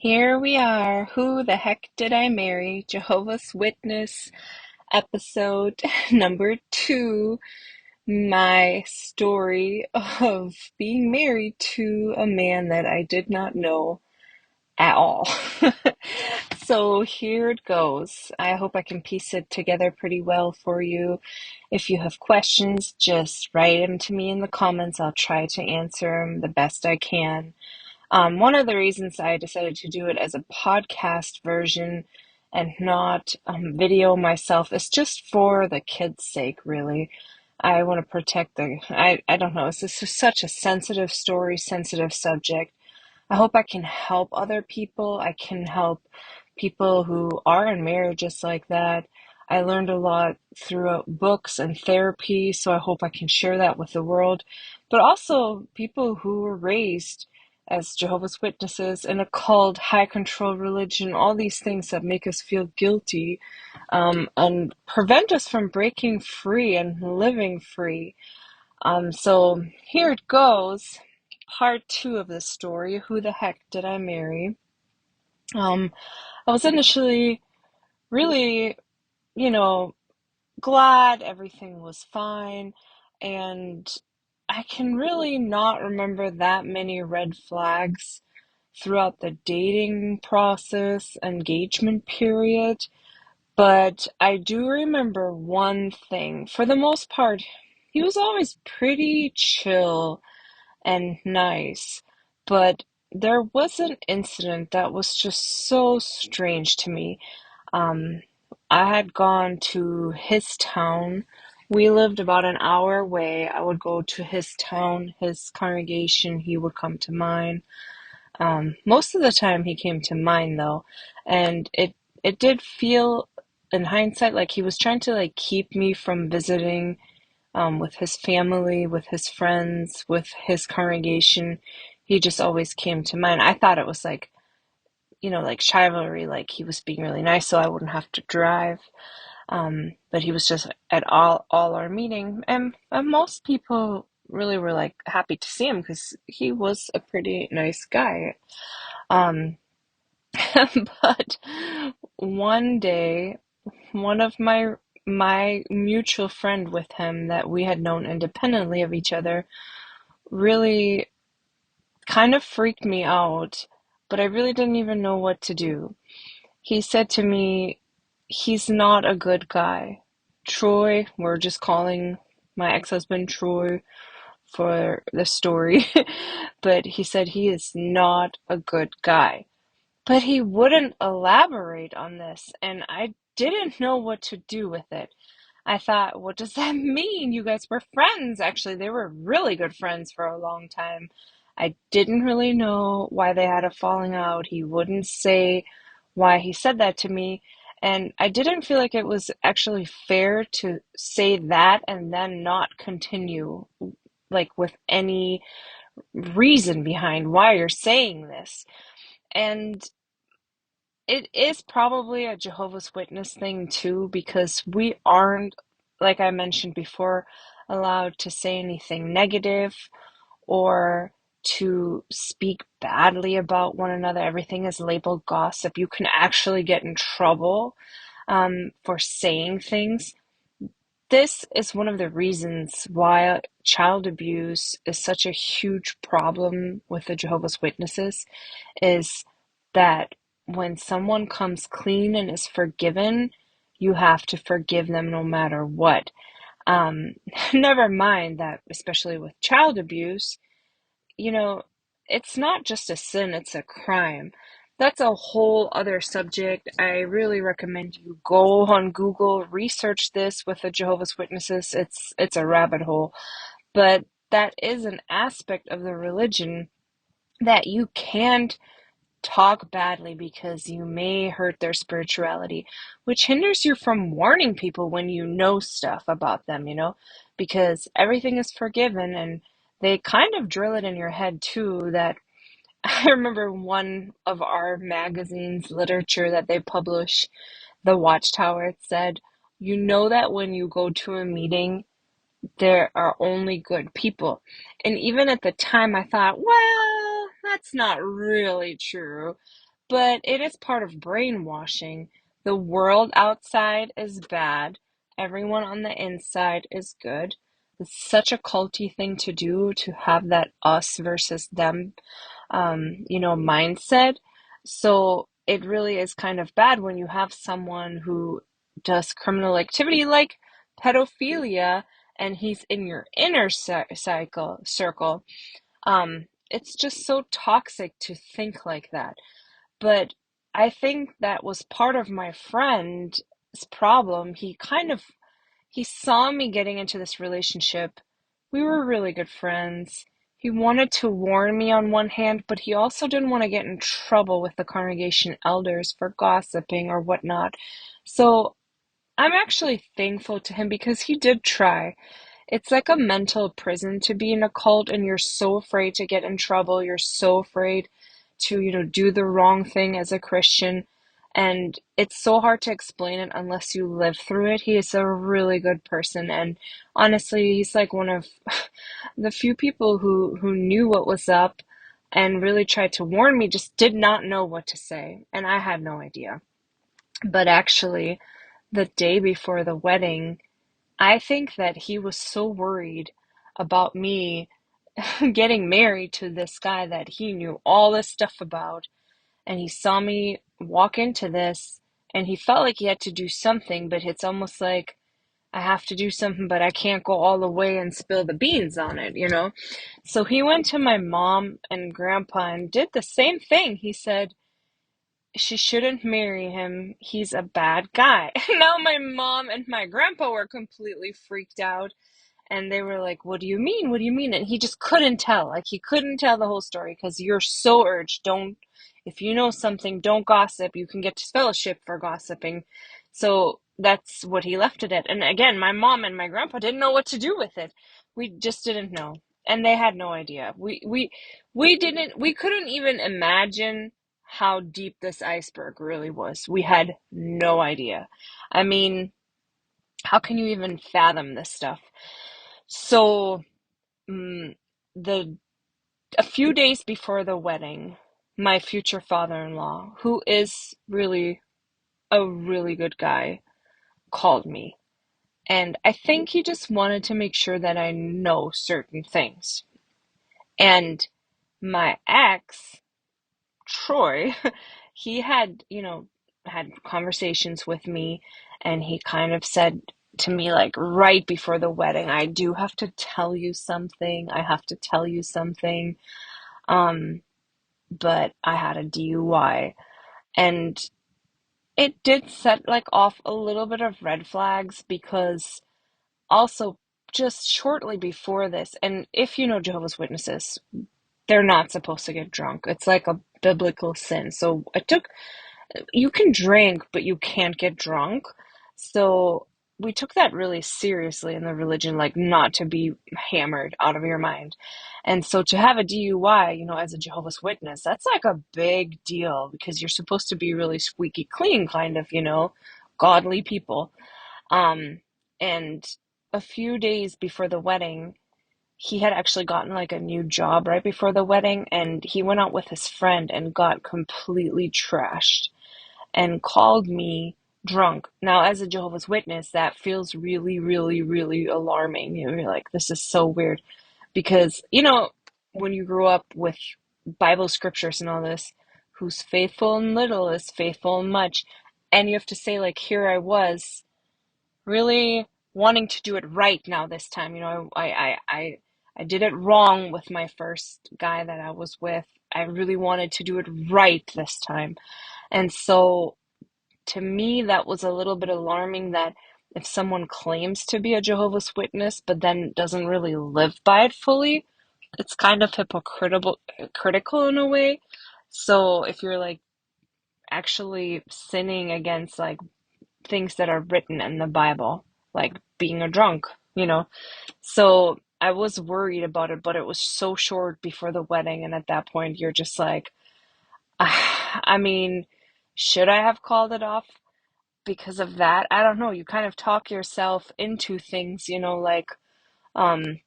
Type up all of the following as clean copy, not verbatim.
Here we are. Who the heck did I marry? Jehovah's Witness episode number 2. My story of being married to a man that I did not know at all. So here it goes. I hope I can piece it together pretty well for you. If you have questions, just write them to me in the comments. I'll try to answer them the best I can. One of the reasons I decided to do it as a podcast version and not video myself is just for the kids' sake, really. I want to protect I don't know, this is such a sensitive story, sensitive subject. I hope I can help other people. I can help people who are in marriages like that. I learned a lot through books and therapy, so I hope I can share that with the world. But also people who were raised as Jehovah's Witnesses in a cult, high control religion, all these things that make us feel guilty, and prevent us from breaking free and living free. So here it goes. Part 2 of this story. Who the heck did I marry? I was initially really, you know, glad everything was fine, and I can really not remember that many red flags throughout the dating process, engagement period, but I do remember one thing. For the most part, he was always pretty chill and nice, but there was an incident that was just so strange to me. Um, I had gone to his town. We lived about an hour away. I would go to his town, his congregation, he would come to mine. Most of the time he came to mine though, and it did feel in hindsight like he was trying to like keep me from visiting with his family, with his friends, with his congregation. He just always came to mine. I thought it was like, like chivalry, like he was being really nice so I wouldn't have to drive. But he was just at all our meeting, and most people really were like happy to see him because he was a pretty nice guy. Um, but one day, one of my mutual friend with him that we had known independently of each other really kind of freaked me out, but I really didn't even know what to do. He said to me, he's not a good guy. Troy, we're just calling my ex-husband Troy for the story, but he said he is not a good guy. But he wouldn't elaborate on this, and I didn't know what to do with it. I thought, what does that mean? You guys were friends. Actually, they were really good friends for a long time. I didn't really know why they had a falling out. He wouldn't say why he said that to me. And I didn't feel like it was actually fair to say that and then not continue, like with any reason behind why you're saying this. And it is probably a Jehovah's Witness thing too, because we aren't, like I mentioned before, allowed to say anything negative or to speak badly about one another. Everything is labeled gossip. You can actually get in trouble for saying things. This is one of the reasons why child abuse is such a huge problem with the Jehovah's Witnesses, is that when someone comes clean and is forgiven, you have to forgive them no matter what. Um, Never mind that, especially with child abuse, you know, it's not just a sin, it's a crime. That's a whole other subject. I really recommend you go on Google, research this with the Jehovah's Witnesses. It's a rabbit hole. But that is an aspect of the religion that you can't talk badly because you may hurt their spirituality, which hinders you from warning people when you know stuff about them, because everything is forgiven, and they kind of drill it in your head too that I remember one of our magazines literature that they publish, the Watchtower, it said, you know that when you go to a meeting there are only good people. And even at the time I thought, well, that's not really true. but it is part of brainwashing. The world outside is bad. Everyone on the inside is good. It's such a culty thing to do, to have that us versus them mindset. So it really is kind of bad when you have someone who does criminal activity like pedophilia and he's in your inner circle. It's just so toxic to think like that. But I think that was part of my friend's problem. He saw me getting into this relationship. We were really good friends. He wanted to warn me on one hand, but he also didn't want to get in trouble with the congregation elders for gossiping or whatnot. So I'm actually thankful to him because he did try. It's like a mental prison to be in a cult, and you're so afraid to get in trouble. You're so afraid to, do the wrong thing as a Christian. And it's so hard to explain it unless you live through it. He is a really good person. And honestly, he's like one of the few people who knew what was up and really tried to warn me, just did not know what to say. And I had no idea. But actually, the day before the wedding, I think that he was so worried about me getting married to this guy that he knew all this stuff about, and he saw me walk into this, and he felt like he had to do something, but it's almost like I have to do something, but I can't go all the way and spill the beans on it. So he went to my mom and grandpa and did the same thing. He said, she shouldn't marry him. He's a bad guy. Now my mom and my grandpa were completely freaked out. And they were like, what do you mean? What do you mean? And he just couldn't tell. Like, he couldn't tell the whole story because you're so urged. If you know something, don't gossip. You can get disfellowship for gossiping. So that's what he left it at. And again, my mom and my grandpa didn't know what to do with it. We just didn't know. And they had no idea. We couldn't even imagine how deep this iceberg really was. We had no idea. I mean, how can you even fathom this stuff? So, mm, the a few days before the wedding, my future father-in-law, who is really a really good guy, called me. And I think he just wanted to make sure that I know certain things. And my ex, Troy, he had conversations with me, and he kind of said to me, like, right before the wedding, I do have to tell you something. I have to tell you something. Um, but I had a DUI, and it did set like off a little bit of red flags because also just shortly before this, and if you know Jehovah's Witnesses, they're not supposed to get drunk. It's like a biblical sin. So you can drink, but you can't get drunk. So we took that really seriously in the religion, like not to be hammered out of your mind. And so to have a DUI, as a Jehovah's Witness, that's like a big deal because you're supposed to be really squeaky clean, kind of, godly people. Um, and a few days before the wedding, he had actually gotten like a new job right before the wedding, and he went out with his friend and got completely trashed and called me drunk. Now, as a Jehovah's Witness, that feels really, really, really alarming. You're like, this is so weird because, when you grew up with Bible scriptures and all this, who's faithful in little is faithful in much. And you have to say, like, here I was really wanting to do it right now this time. I did it wrong with my first guy that I was with. I really wanted to do it right this time. And so to me, that was a little bit alarming that if someone claims to be a Jehovah's Witness, but then doesn't really live by it fully, it's kind of critical in a way. So if you're like actually sinning against like things that are written in the Bible, like being a drunk, you know. So I was worried about it, but it was so short before the wedding, and at that point, you're just like, I mean, should I have called it off because of that? I don't know. You kind of talk yourself into things, like, um,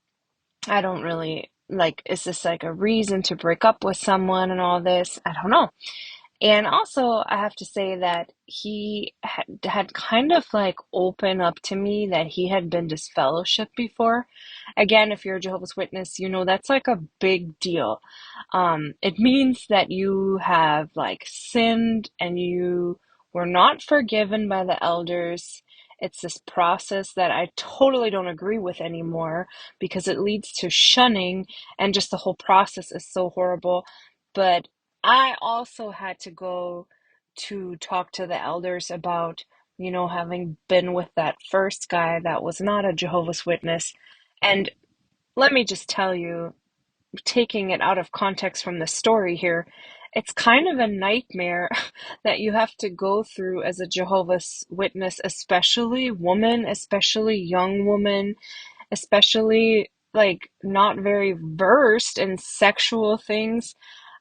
I don't really like, is this like a reason to break up with someone and all this? I don't know. And also, I have to say that he had kind of like opened up to me that he had been disfellowshipped before. Again, if you're a Jehovah's Witness, you know that's like a big deal. It means that you have like sinned and you were not forgiven by the elders. It's this process that I totally don't agree with anymore because it leads to shunning and just the whole process is so horrible. But I also had to go to talk to the elders about, having been with that first guy that was not a Jehovah's Witness. And let me just tell you, taking it out of context from the story here, it's kind of a nightmare that you have to go through as a Jehovah's Witness, especially woman, especially young woman, especially like not very versed in sexual things.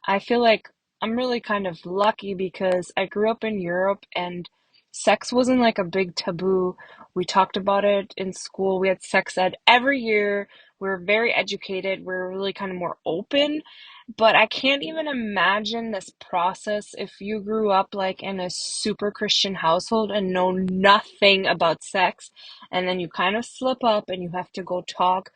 I feel like I'm really kind of lucky because I grew up in Europe and sex wasn't like a big taboo. We talked about it in school. We had sex ed every year. We were very educated. We were really kind of more open. But I can't even imagine this process if you grew up like in a super Christian household and know nothing about sex, and then you kind of slip up and you have to go talk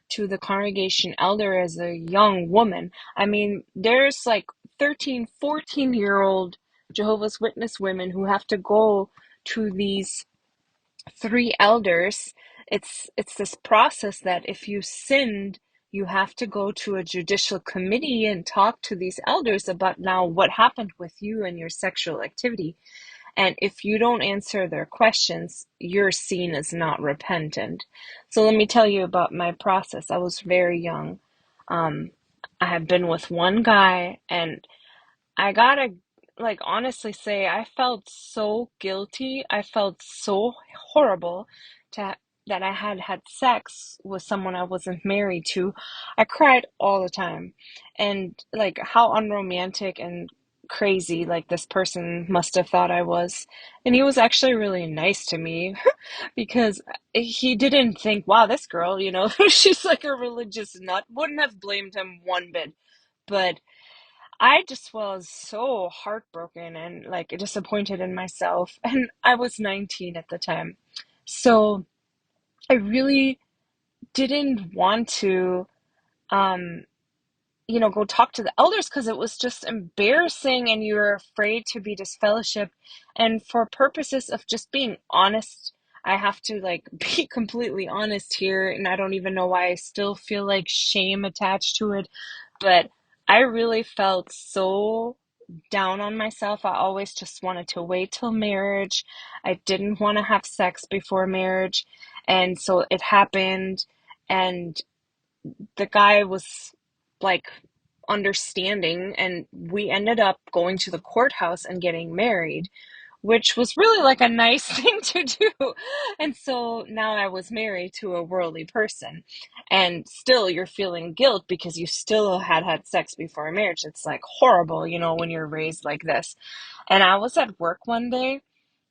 to the congregation elder as a young woman. I mean, there's like 13, 14-year-old Jehovah's Witness women who have to go to these three elders. It's this process that if you sinned, you have to go to a judicial committee and talk to these elders about now what happened with you and your sexual activity. And if you don't answer their questions, you're seen as not repentant. So let me tell you about my process. I was very young. Um, I had been with one guy, and I gotta like honestly say I felt so guilty. I felt so horrible to that I had had sex with someone I wasn't married to. I cried all the time. And like how unromantic and crazy like this person must have thought I was. And he was actually really nice to me because he didn't think, wow, this girl, she's like a religious nut. Wouldn't have blamed him one bit. But I just was so heartbroken and like disappointed in myself. And I was 19 at the time. So I really didn't want to, um, go talk to the elders because it was just embarrassing and you're afraid to be disfellowshipped. And for purposes of just being honest, I have to like be completely honest here. And I don't even know why I still feel like shame attached to it. But I really felt so down on myself. I always just wanted to wait till marriage. I didn't want to have sex before marriage. And so it happened. And the guy was like understanding. And we ended up going to the courthouse and getting married, which was really like a nice thing to do. And so now I was married to a worldly person. And still, you're feeling guilt because you still had sex before marriage. It's like horrible, when you're raised like this. And I was at work one day,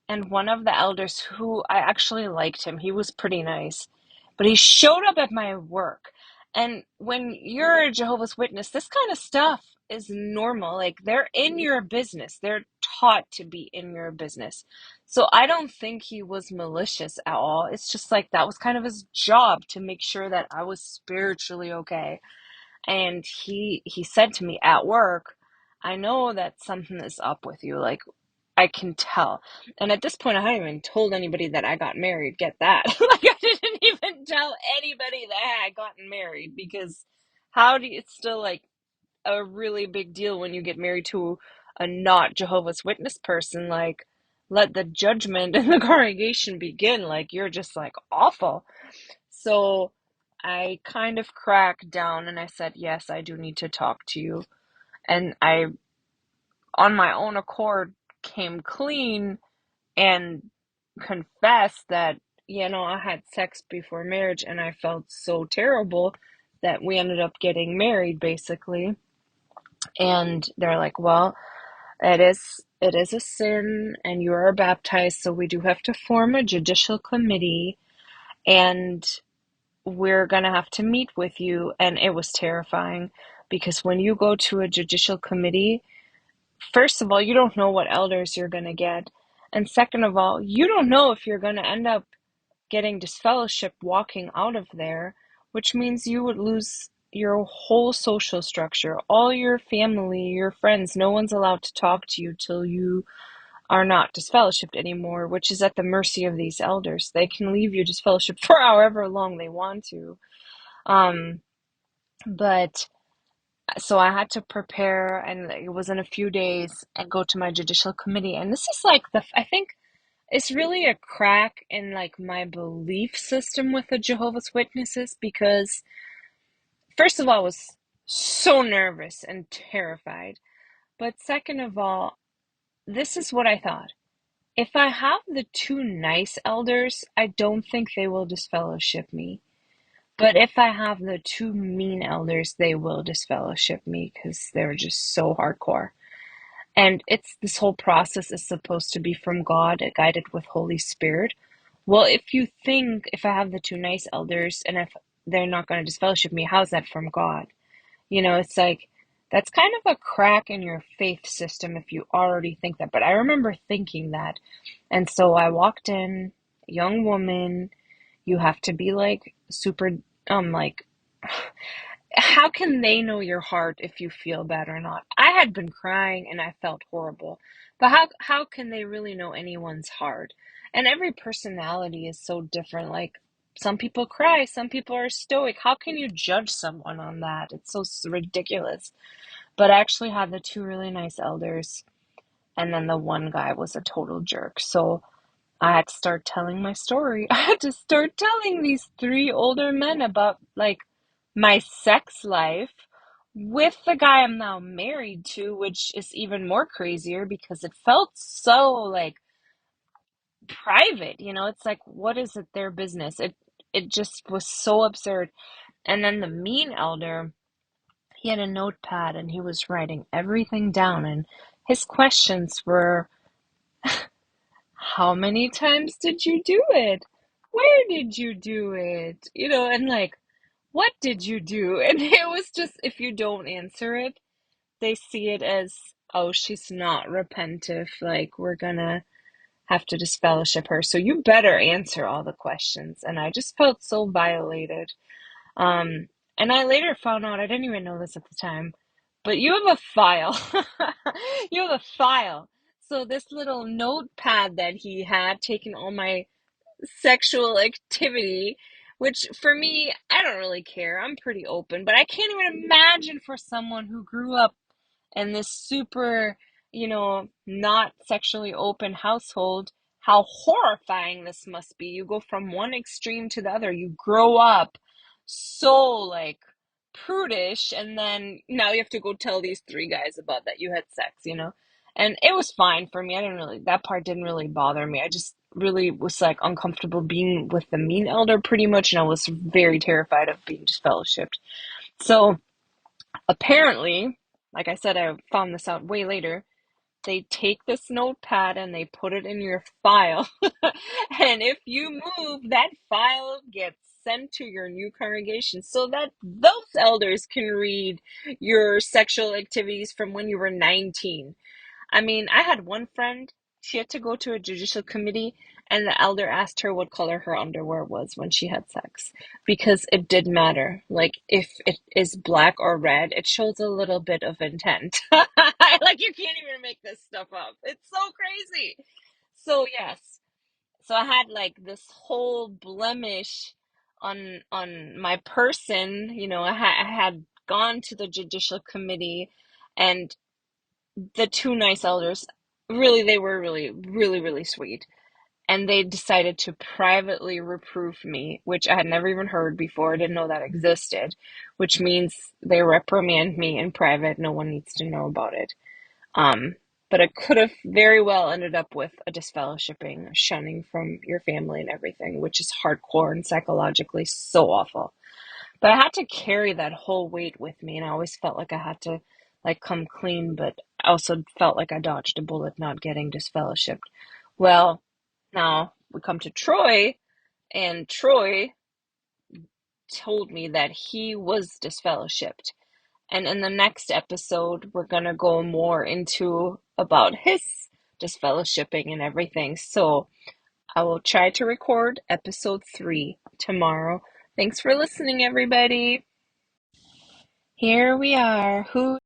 and one of the elders who I actually liked him, he was pretty nice, but he showed up at my work. And when you're a Jehovah's Witness, this kind of stuff is normal. Like they're in your business, they're taught to be in your business. So I don't think he was malicious at all. It's just like that was kind of his job to make sure that I was spiritually okay. And he said to me at work, I know that something is up with you. Like I can tell. And at this point, I hadn't even told anybody that I got married. Get that? Like, I didn't even tell anybody that I had gotten married because how do you, it's still like a really big deal when you get married to a not Jehovah's Witness person. Like, let the judgment and the congregation begin. Like, you're just like awful. So I kind of cracked down and I said, yes, I do need to talk to you. And I, on my own accord, came clean and confessed that, I had sex before marriage and I felt so terrible that we ended up getting married basically. And they're like, well, it is a sin and you are baptized, so we do have to form a judicial committee and we're going to have to meet with you. And it was terrifying because when you go to a judicial committee, first of all, you don't know what elders you're going to get. And second of all, you don't know if you're going to end up getting disfellowship walking out of there, which means you would lose your whole social structure, all your family, your friends. No one's allowed to talk to you till you are not disfellowshipped anymore, which is at the mercy of these elders. They can leave you disfellowshipped for however long they want to. Um, but so I had to prepare, and it was in a few days, and go to my judicial committee. And this is like I think it's really a crack in like my belief system with the Jehovah's Witnesses because first of all, I was so nervous and terrified. But second of all, this is what I thought. If I have the two nice elders, I don't think they will disfellowship me. But if I have the two mean elders, they will disfellowship me because they're just so hardcore. And it's this whole process is supposed to be from God, guided with Holy Spirit. Well, if I have the two nice elders and if they're not going to disfellowship me, how's that from God? It's like that's kind of a crack in your faith system if you already think that. But I remember thinking that. And so I walked in, young woman, you have to be like super, like, how can they know your heart if you feel bad or not? I had been crying and I felt horrible. But how can they really know anyone's heart? And every personality is so different. Like some people cry, some people are stoic. How can you judge someone on that? It's so ridiculous. But I actually had the two really nice elders, and then the one guy was a total jerk. So I had to start telling my story. I had to start telling these three older men about like my sex life with the guy I'm now married to, which is even more crazier because it felt so like private, It's like, what is it their business? It just was so absurd. And then the mean elder, he had a notepad and he was writing everything down, and his questions were, how many times did you do it? Where did you do it? And like, what did you do? And it was just, if you don't answer it, they see it as, oh, she's not repentive. Like, we're gonna have to disfellowship her. So you better answer all the questions. And I just felt so violated. Um, and I later found out, I didn't even know this at the time, but you have a file. You have a file. So this little notepad that he had taken all my sexual activity, which for me, I don't really care. I'm pretty open, but I can't even imagine for someone who grew up in this super, not sexually open household, how horrifying this must be. You go from one extreme to the other. You grow up so like prudish, and then now you have to go tell these three guys about that you had sex. And it was fine for me. That part didn't really bother me. I just really was like uncomfortable being with the mean elder pretty much, and I was very terrified of being disfellowshipped. So apparently, like I said, I found this out way later. They take this notepad and they put it in your file. And if you move, that file gets sent to your new congregation so that those elders can read your sexual activities from when you were 19. I mean, I had one friend, she had to go to a judicial committee, and the elder asked her what color her underwear was when she had sex because it did matter. Like, if it is black or red, it shows a little bit of intent. Like, you can't even make this stuff up. It's so crazy. So, yes. So I had like this whole blemish on my person. I had gone to the judicial committee, and the two nice elders, really, they were really, really, really sweet. And they decided to privately reprove me, which I had never even heard before. I didn't know that existed, which means they reprimand me in private. No one needs to know about it. Um, but it could have very well ended up with a disfellowshipping, a shunning from your family and everything, which is hardcore and psychologically so awful. But I had to carry that whole weight with me, and I always felt like I had to like come clean, but I also felt like I dodged a bullet not getting disfellowshipped. Well, now we come to Troy, and Troy told me that he was disfellowshipped. And in the next episode, we're going to go more into about his disfellowshipping and everything. So I will try to record episode 3 tomorrow. Thanks for listening, everybody. Here we are. Who